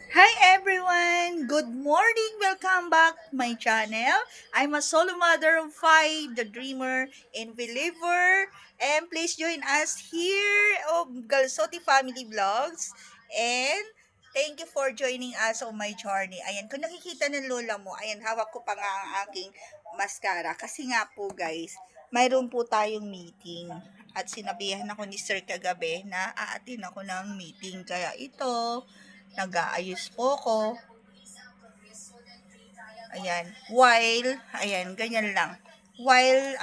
Hi everyone! Good morning! Welcome back to my channel. I'm a solo mother of five, the dreamer and believer. And please join us here of Galsotti Family Vlogs. And thank you for joining us on my journey. Ayan, kung nakikita ng lola mo, ayan, hawak ko pa nga ang aking mascara. Kasi nga po guys, mayroon po tayong meeting. At sinabihan ako ni Sir kagabi na aatin ako ng meeting. Kaya ito, nag-aayos po ko. Ayan. Ayan, ganyan lang. While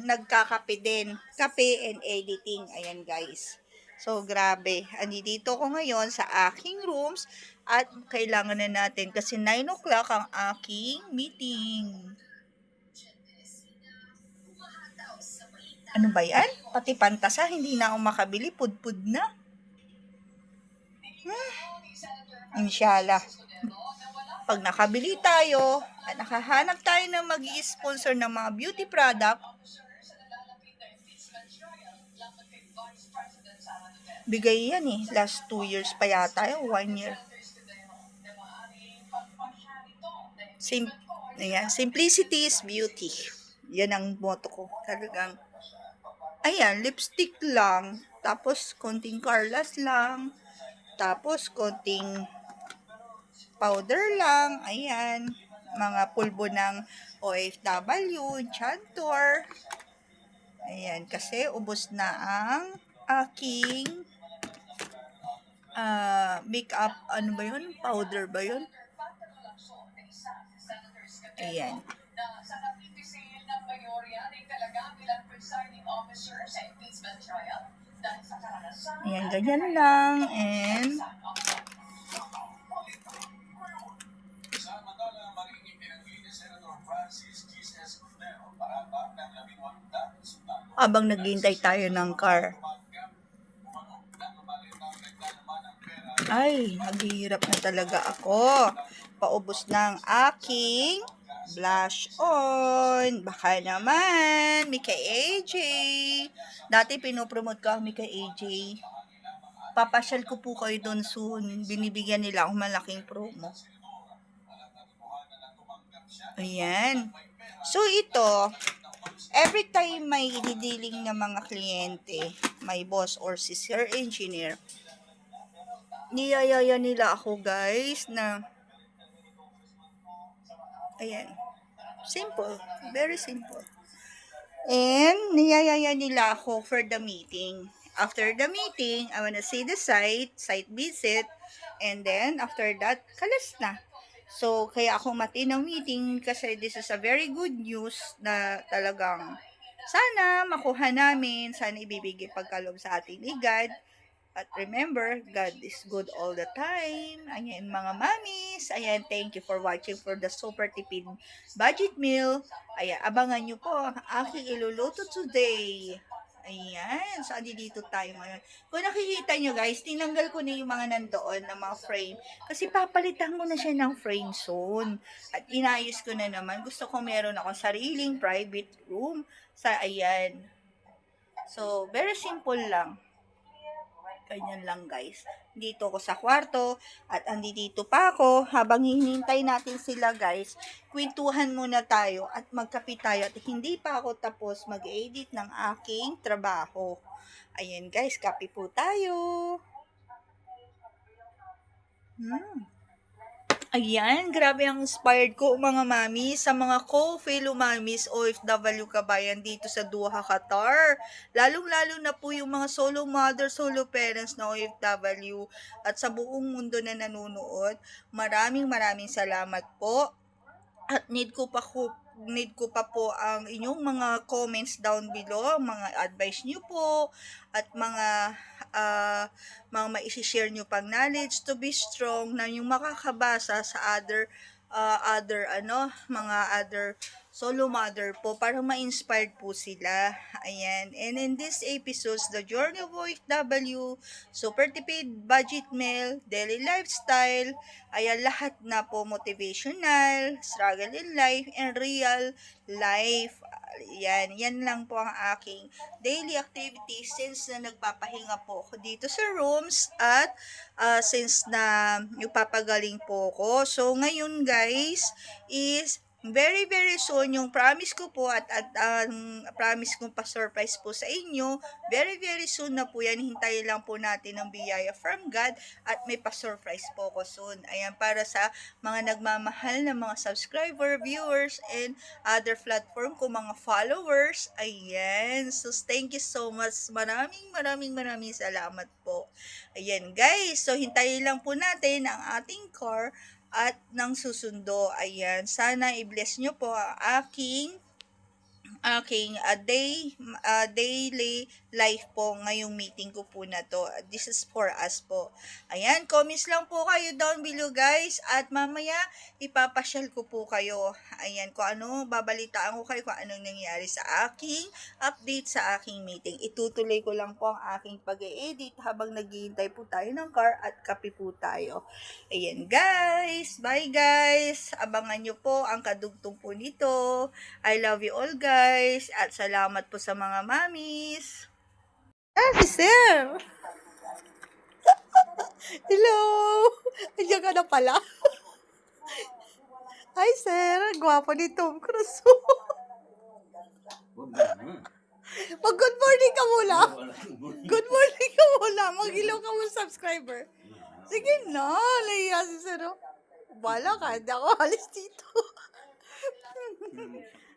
nagkakape din. Kape and editing. Ayan guys. So, grabe. Andito ko ngayon sa aking rooms at kailangan na natin kasi 9 o'clock ang aking meeting. Ano ba yan? Pati pantasa, hindi na ako makabili. Pudpud na. Inshallah. Pag nakabili tayo, at nakahanap tayo ng mag-i-sponsor ng mga beauty product, bigay yan eh. Last 2 years pa yata yun, 1 year. Sim Ayan, simplicity is beauty. Yan ang motto ko. Talagang, ayan, lipstick lang. Tapos, konting Carlas lang. Tapos, konting powder lang. Ayan. Mga pulbo ng OFW, Chantor. Ayan, kasi ubos na ang aking makeup, ano ba yun? Powder ba yun? Ayan. Ayan, ganyan lang. And, habang naghihintay tayo ng car, ay, naghihirap na talaga ako. Paubos ng aking blush on. Baka naman, Mika AJ. Dati pinopromote ko ang Mika AJ. Papasyal ko po kayo doon soon. Binibigyan nila akong malaking promo. Ayan. So, ito, every time may didiling ng mga kliyente, my boss or si sir engineer, niyayaya nila ako guys na, ayan, simple, very simple. And niyayaya nila ako for the meeting. After the meeting, I wanna see the site visit, and then after that, kalas na. So, kaya ako mati ng meeting kasi this is a very good news na talagang sana makuha namin, sana ibibigay pagkaloob sa atin ni God. At remember, God is good all the time. Ayan mga mamis. Ayan, thank you for watching for the super tipid budget meal. Ayan, abangan nyo po ang aking iluluto today. Ayan, so dito tayo ngayon. Kung nakikita nyo guys, tinanggal ko na yung mga nandoon na mga frame. Kasi papalitan ko na siya ng frame soon. At inayos ko na naman. Gusto ko meron ako sariling private room. Ayan. So, very simple lang. Ganyan lang guys. Dito ko sa kwarto at andito pa ako habang hinihintay natin sila guys. Kwentuhan muna tayo at magkape tayo at hindi pa ako tapos mag-edit ng aking trabaho. Ayan guys, kape po tayo. Ayan, grabe ang inspired ko mga mami sa mga co-fellow mamis OFW kabayan dito sa Doha, Qatar. Lalong-lalo na po yung mga solo mother, solo parents na OFW at sa buong mundo na nanonood. Maraming salamat po. At need ko pa po ang inyong mga comments down below, mga advice niyo po at uh, mga mai-share niyo pang knowledge to be strong na yung makakabasa sa mga other solo mother po para ma-inspired po sila. Ayan. And in this episodes, the journey of OFW, super tipid, budget meal, daily lifestyle, ayan, lahat na po motivational, struggle in life, and real life. Yan lang po ang aking daily activities since na nagpapahinga po ako dito sa rooms at since na nagpapagaling po ako. So, ngayon guys is very very soon yung promise ko po at ang promise kong pa-surprise po sa inyo. Very very soon na po yan. Hintayin lang po natin ng biyaya from God at may pa-surprise po ko soon. Ayan, para sa mga nagmamahal na mga subscriber, viewers, and other platform ko, mga followers. Ayan. So, thank you so much. Maraming salamat po. Ayan, guys. So, hintayin lang po natin ang ating car at ng susundo. Ayan. Sana i-bless nyo po ang aking daily life po ngayong meeting ko po na to. This is for us po. Ayan, comments lang po kayo down below guys at mamaya ipapasyal ko po kayo. Ayan, kung ano, babalitaan ko kayo kung anong nangyari sa aking update sa aking meeting. Itutuloy ko lang po ang aking pag-e-edit habang naghihintay po tayo ng car at kape po tayo. Ayan guys, bye guys. Abangan nyo po ang kadugtong po nito. I love you all guys at salamat po sa mga mamis. Si Sir! Hello! Andiyan ka na pala. Hi Sir, gwapo ni Tom Cruise. Mag-good morning ka muna. Good morning ka muna. Mag-ilaw ka muna subscriber. Sige na, nahiya si Sir. Bala ka, hindi ako alis dito.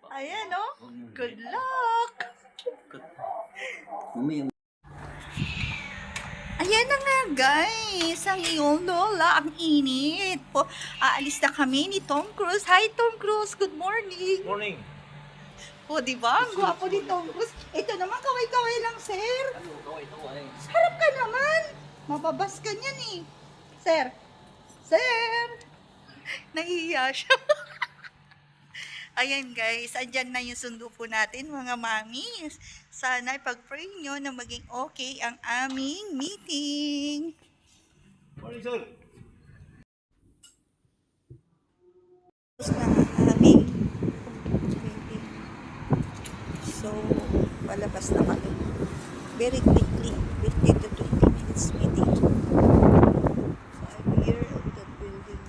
Ayan, oh. Good luck. Ayan na nga, guys. Ang iyong lola, ang init po. Aalis na kami ni Tom Cruise. Hi, Tom Cruise. Good morning. Morning. O, diba? Ang gwapo ni Tom Cruise. Ito naman, kaway-kaway lang, sir. Ano, kaway. Harap ka naman. Mababas ka niyan, eh. Sir. Sir. Nahihiya siya. Ayan guys, andyan na yung sundo po natin mga mamis. Sana ipag-pray nyo na maging okay ang aming meeting. Morning, sir. Tapos na ang aming meeting. So, palabas na kami. Very quickly, 15 to 20 minutes meeting. So, I'm here at the building.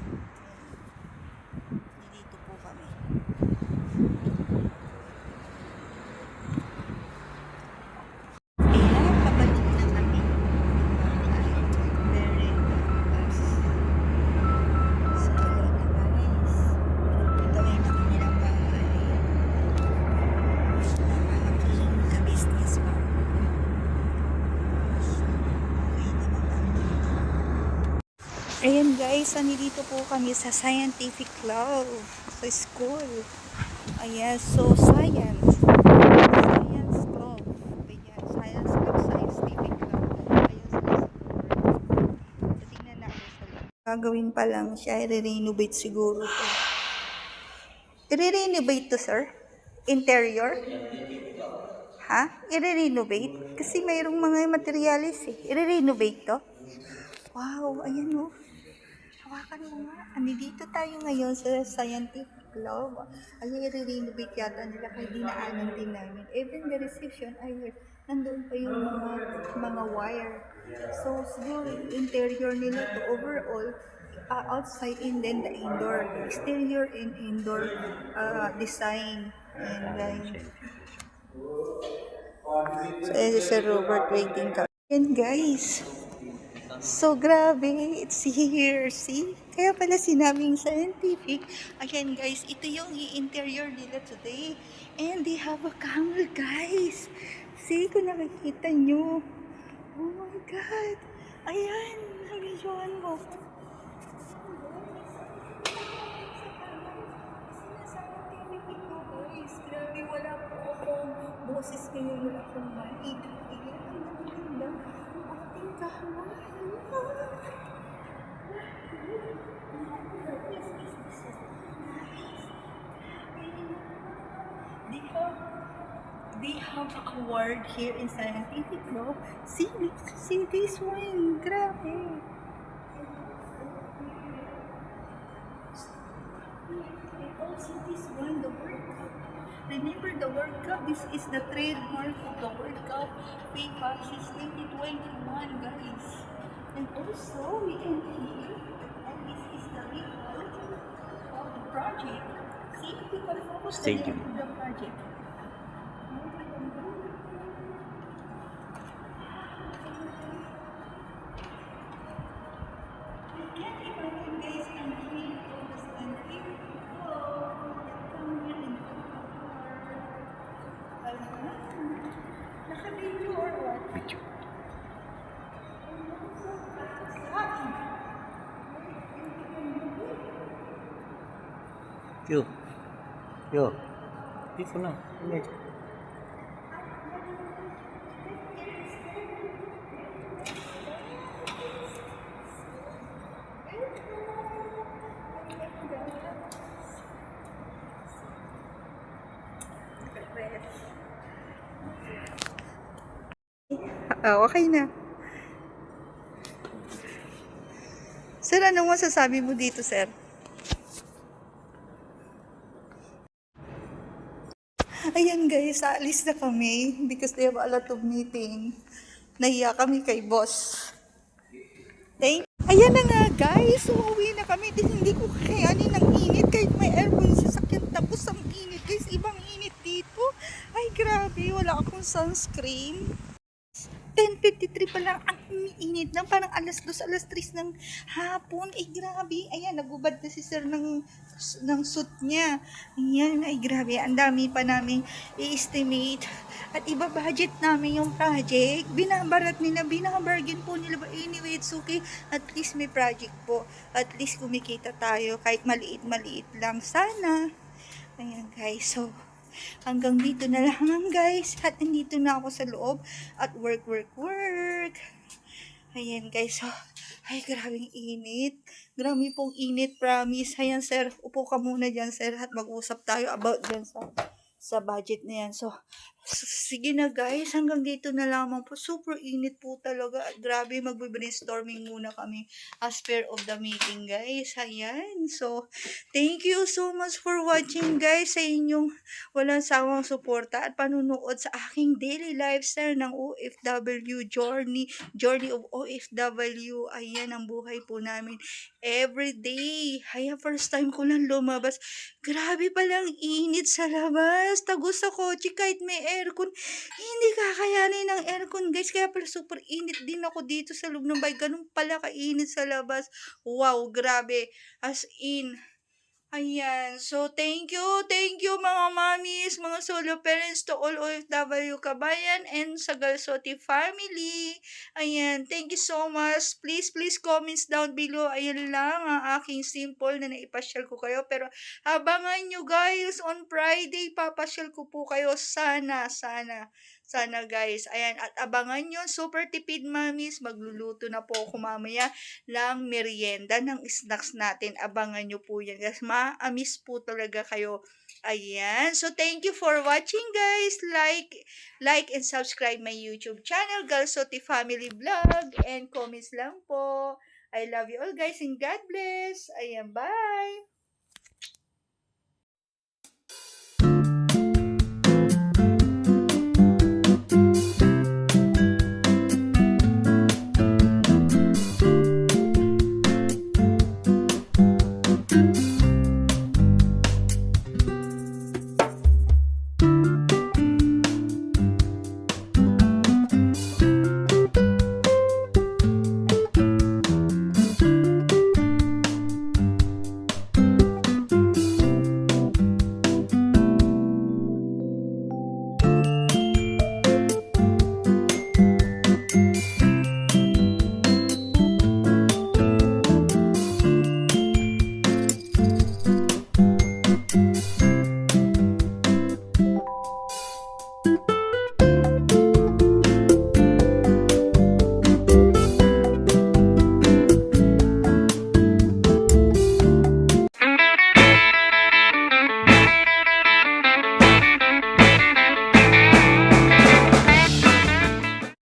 Dito po kami. Ayan, pabalik na kami. Very fast. So, ayan na guys. Tuloy na kami ng bahay. Aking ka-business pa. So, okay naman kami dito. Ayan guys, nandito po kami sa Scientific Club sa school. Ayan, so Science Club. Ayan, Science Club, Scientific Club. Ayan sila sa board. So, tingnan natin sa loob. Gagawin pa lang siya, i-renovate siguro to. I-renovate to, sir? Interior? Ha? I-renovate? Kasi mayroong mga materialis eh. I-renovate to? Wow, ayan o. Hawakan mo nga. Dito tayo ngayon sa Scientific Club. Ay, i-renovate yata nila kaya dinaanan din namin. Even the reception, ay, nandoon pa yung mga wire. So, siguro interior nila to overall, outside and then the indoor. Exterior and indoor design. And then, so, si Sir Robert waiting ka. And guys, so, grabe. It's here. See? Kaya pala sinabing scientific. Again, guys, ito yung interior nila today. And they have a camel, guys. See? Kung nakikita nyo. Oh my God. Ayan. Nabidyoan mo. Scientific ito, guys. Grabe, wala po akong boses ngayon. Wala akong mic. Ayan. Ang ganda. Ang ating camel. They have a award here in Scientific Club. See this one. Grabe. And also this one, the workout. Remember the World Cup? This is the trademark of the World Cup FIFA since 2021, guys. And also, we can see, and this is the report of the project. See, we can focus the Stadium. name of the project. I can't imagine guys, I'm here in this country. Oh, come here in the naka-video or what? Video. Yo. Yo. Dito na. Imagine. Okay na. Sir, ano masasabi mo dito, sir? Ayan guys, aalis na kami because they have a lot of meeting. Nahiya kami kay boss. Ayan na nga guys, uuwi na kami. Hindi ko kakayanin ng init kahit may aircon sa sasakyan. Tapos ang init guys, ibang init dito. Ay grabe, wala akong sunscreen. 10:53 pa lang, ang init na, parang alas 2, alas 3 ng hapon. Ay grabe, ayan, nagubad na si sir ng suit niya. Ayan, ay grabe, ang dami pa namin i-estimate. At iba-budget namin yung project. Binabarat nila, binabargain po nila. But anyway, it's okay. At least may project po. At least kumikita tayo, kahit maliit-maliit lang. Sana. Ayan guys, so hanggang dito na lang guys, at nandito na ako sa loob at work. Ayan guys, so, ay grabing init, grabe pong init, promise. Ayan sir, upo ka muna dyan sir at mag-usap tayo about dyan sa budget na yan. So sige na guys, hanggang dito na lamang po. Super init po talaga at grabe, magbe-brainstorming muna kami as per of the meeting guys. Ayan, so thank you so much for watching guys, sa inyong walang sawang suporta at panunood sa aking daily lifestyle ng OFW journey of OFW. Ayan ang buhay po namin everyday. Ayan, first time ko lang lumabas. Grabe palang init sa labas. Tagos sa kotse kahit may aircon. Hindi kakayanin ng aircon guys. Kaya pala super init din ako dito sa loob ng bahay. Ganun pala kainit sa labas. Wow, grabe. As in, ayan. So, thank you mga mamis, mga solo parents, to all OFW kabayan and sa Galsote family. Ayan, thank you so much. Please comments down below. Ayan lang ang aking simple na naipasyal ko kayo. Pero abangan nyo guys, on Friday, papasyal ko po kayo. Sana guys. Ayan, at abangan nyo, super tipid mamis. Magluluto na po ako mamaya lang merienda ng snacks natin. Abangan nyo po yan guys. Maamis po talaga kayo. Ayan. So, thank you for watching guys. Like and subscribe my YouTube channel, Galsote Family Vlog. And comments lang po. I love you all guys and God bless. Ayan, bye!